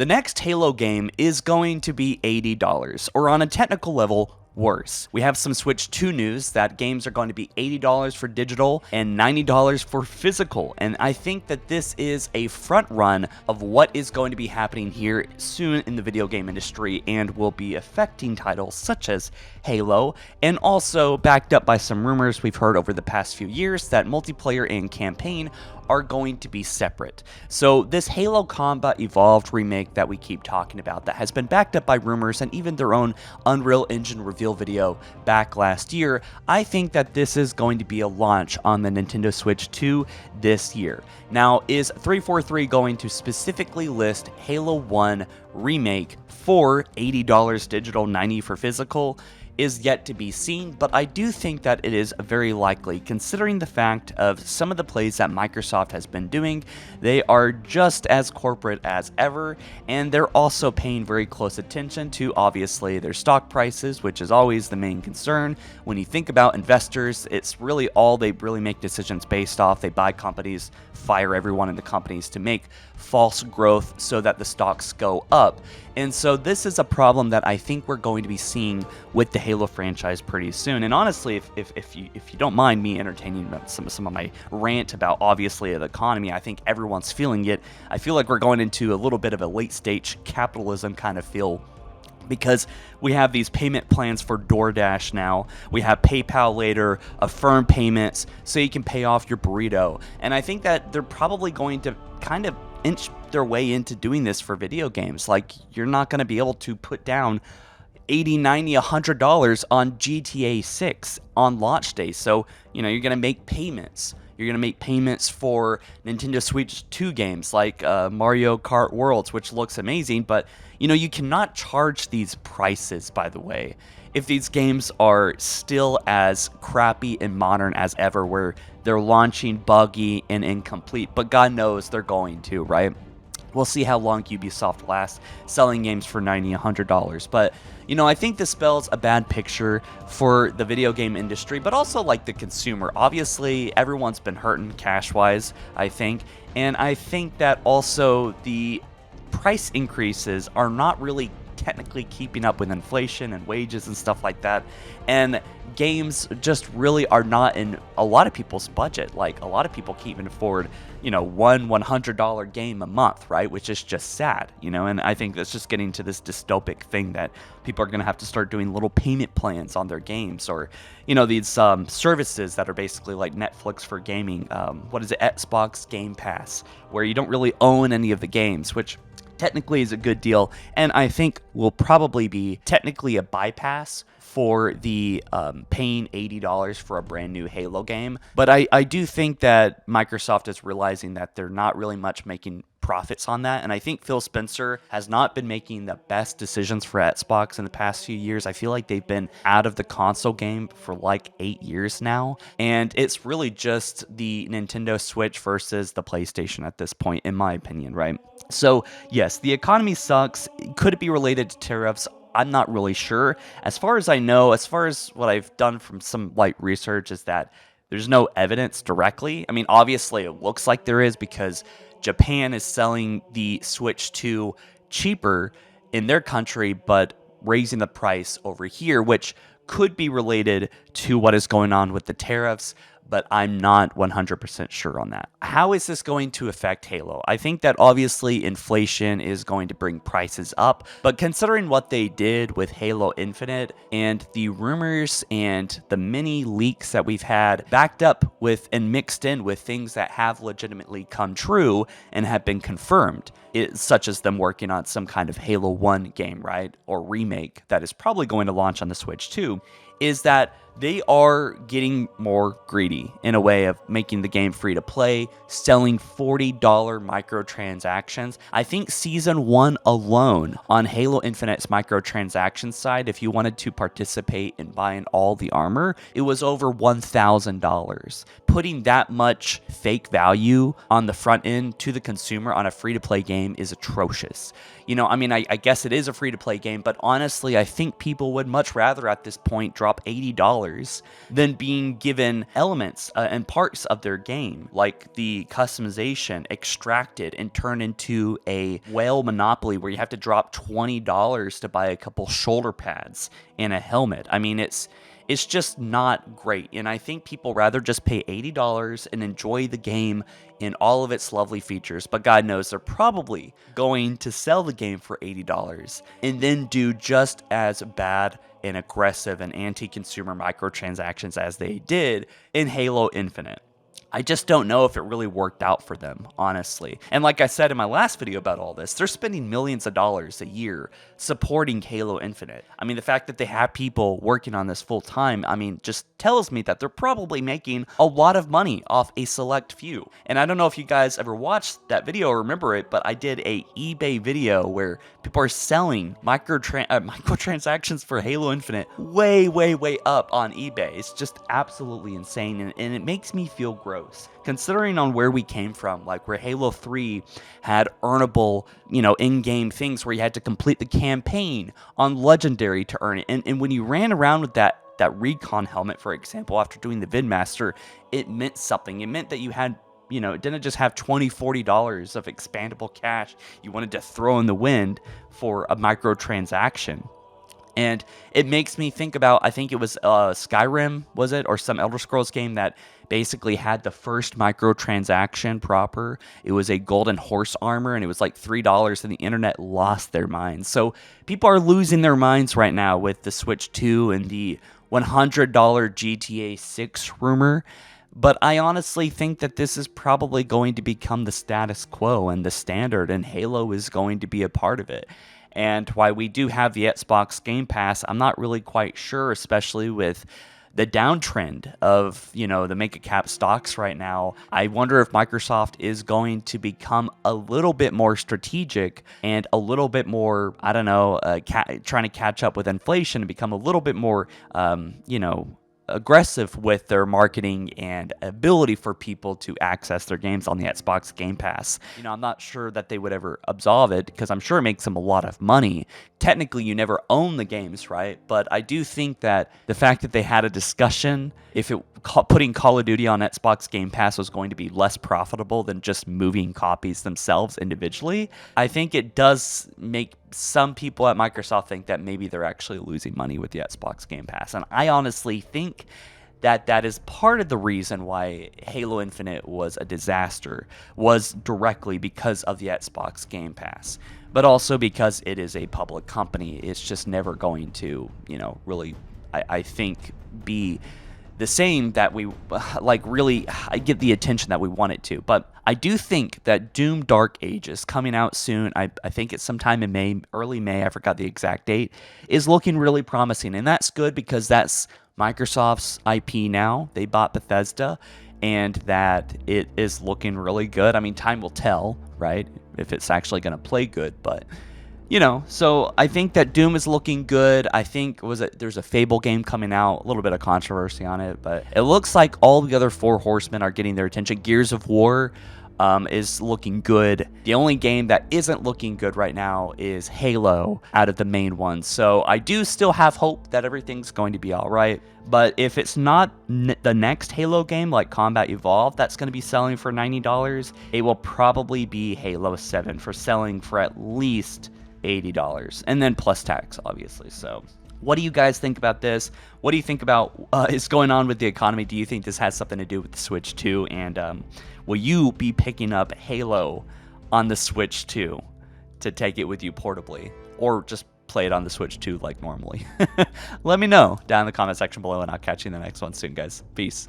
The next Halo game is going to be $80, or on a technical level, worse. We have some Switch 2 news that games are going to be $80 for digital and $90 for physical, and I think that this is a front run of what is going to be happening here soon in the video game industry and will be affecting titles such as Halo, and also backed up by some rumors we've heard over the past few years that multiplayer and campaign are going to be separate. So this Halo Combat Evolved remake that we keep talking about that has been backed up by rumors and even their own Unreal Engine reveal video back last year, I think that this is going to be a launch on the Nintendo Switch 2 this year. Now, is 343 going to specifically list Halo 1 Remake for $80 digital, $90 for physical? Is yet to be seen, but I do think that it is very likely, considering the fact of some of the plays that Microsoft has been doing. They are just as corporate as ever, and they're also paying very close attention to, obviously, their stock prices, which is always the main concern. When you think about investors, it's really all they really make decisions based off. They buy companies, fire everyone in the companies to make false growth so that the stocks go up. And so this is a problem that I think we're going to be seeing with the Halo franchise pretty soon. And honestly, if you don't mind me entertaining some of my rant about obviously the economy, I think everyone's feeling it. I feel like we're going into a little bit of a late stage capitalism kind of feel, because we have these payment plans for DoorDash now. We have PayPal later, Affirm payments, so you can pay off your burrito. And I think that they're probably going to kind of inch their way into doing this for video games. Like, you're not going to be able to put down $80, $90, $100 on GTA 6 on launch day. So, you're going to make payments. You're going to make payments for Nintendo Switch 2 games like Mario Kart Worlds, which looks amazing, but you cannot charge these prices, by the way, if these games are still as crappy and modern as ever, where they're launching buggy and incomplete, but God knows they're going to, right? We'll see how long Ubisoft lasts selling games for $90, $100. But, I think this spells a bad picture for the video game industry, but also like the consumer. Obviously, everyone's been hurting cash-wise, I think. And I think that also the price increases are not really technically keeping up with inflation and wages and stuff like that. And games just really are not in a lot of people's budget. Like, a lot of people can't even afford, one $100 game a month, right? Which is just sad, and I think that's just getting to this dystopic thing that people are going to have to start doing little payment plans on their games, or, these services that are basically like Netflix for gaming. What is it? Xbox Game Pass, where you don't really own any of the games, which technically is a good deal, and I think will probably be technically a bypass for the paying $80 for a brand new Halo game. But I do think that Microsoft is realizing that they're not really much making profits on that, and I think Phil Spencer has not been making the best decisions for Xbox in the past few years. I feel like they've been out of the console game for like 8 years now, and it's really just the Nintendo Switch versus the PlayStation at this point, in my opinion, right? So yes, the economy sucks. Could it be related to tariffs? I'm not really sure. As far as I know, as far as what I've done from some light research, is that there's no evidence directly. I mean, obviously it looks like there is, because Japan is selling the Switch 2 cheaper in their country, but raising the price over here, which could be related to what is going on with the tariffs, but I'm not 100% sure on that. How is this going to affect Halo? I think that obviously inflation is going to bring prices up, but considering what they did with Halo Infinite and the rumors and the many leaks that we've had backed up with and mixed in with things that have legitimately come true and have been confirmed, such as them working on some kind of Halo 1 game, right? Or remake that is probably going to launch on the Switch 2, is that they are getting more greedy in a way of making the game free to play, selling $40 microtransactions. I think Season 1 alone on Halo Infinite's microtransaction side, if you wanted to participate in buying all the armor, it was over $1,000. Putting that much fake value on the front end to the consumer on a free-to-play game is atrocious. I guess it is a free-to-play game, but honestly, I think people would much rather at this point drop drop $80 than being given elements and parts of their game, like the customization, extracted and turned into a whale monopoly where you have to drop $20 to buy a couple shoulder pads and a helmet. I mean, it's just not great. And I think people rather just pay $80 and enjoy the game in all of its lovely features. But God knows they're probably going to sell the game for $80 and then do just as bad and aggressive and anti-consumer microtransactions as they did in Halo Infinite. I just don't know if it really worked out for them, honestly. And like I said in my last video about all this, they're spending millions of dollars a year supporting Halo Infinite. I mean, the fact that they have people working on this full time, I mean, just tells me that they're probably making a lot of money off a select few. And I don't know if you guys ever watched that video or remember it, but I did a eBay video where people are selling microtransactions for Halo Infinite way, way, way up on eBay. It's just absolutely insane, and it makes me feel gross. Considering on where we came from, like where Halo 3 had earnable, in-game things where you had to complete the campaign on Legendary to earn it. And when you ran around with that recon helmet, for example, after doing the Vidmaster, it meant something. It meant that you had, it didn't just have $20, $40 of expandable cash you wanted to throw in the wind for a microtransaction. And it makes me think about, I think it was Skyrim, was it? Or some Elder Scrolls game that basically had the first microtransaction proper. It was a golden horse armor, and it was like $3, and the internet lost their minds. So people are losing their minds right now with the Switch 2 and the $100 GTA 6 rumor. But I honestly think that this is probably going to become the status quo and the standard, and Halo is going to be a part of it. And while we do have the Xbox Game Pass, I'm not really quite sure, especially with the downtrend of, the mega cap stocks right now. I wonder if Microsoft is going to become a little bit more strategic and a little bit more, trying to catch up with inflation and become a little bit more, aggressive with their marketing and ability for people to access their games on the Xbox Game Pass. I'm not sure that they would ever absolve it, because I'm sure it makes them a lot of money. Technically, you never own the games, right? But I do think that the fact that they had a discussion, if putting Call of Duty on Xbox Game Pass was going to be less profitable than just moving copies themselves individually, I think it does make some people at Microsoft think that maybe they're actually losing money with the Xbox Game Pass. And I honestly think that is part of the reason why Halo Infinite was a disaster, was directly because of the Xbox Game Pass. But also because it is a public company, it's just never going to, really, I think, be the same that we, really get the attention that we want it to. But I do think that Doom Dark Ages, coming out soon, I think it's sometime in May, early May, I forgot the exact date, is looking really promising. And that's good because that's Microsoft's IP now. They bought Bethesda, and that it is looking really good. I mean, time will tell, right, if it's actually going to play good, but so I think that Doom is looking good. I think there's a Fable game coming out, a little bit of controversy on it, but it looks like all the other four horsemen are getting their attention. Gears of War is looking good. The only game that isn't looking good right now is Halo out of the main ones. So I do still have hope that everything's going to be all right. But if it's not the next Halo game, like Combat Evolved, that's going to be selling for $90, it will probably be Halo 7 selling for at least $80, and then plus tax, obviously. So what do you guys think about this? What do you think about is going on with the economy? Do you think this has something to do with the Switch 2? And will you be picking up Halo on the Switch 2 to take it with you portably, or just play it on the Switch 2 like normally? Let me know down in the comment section below, and I'll catch you in the next one soon, guys. Peace.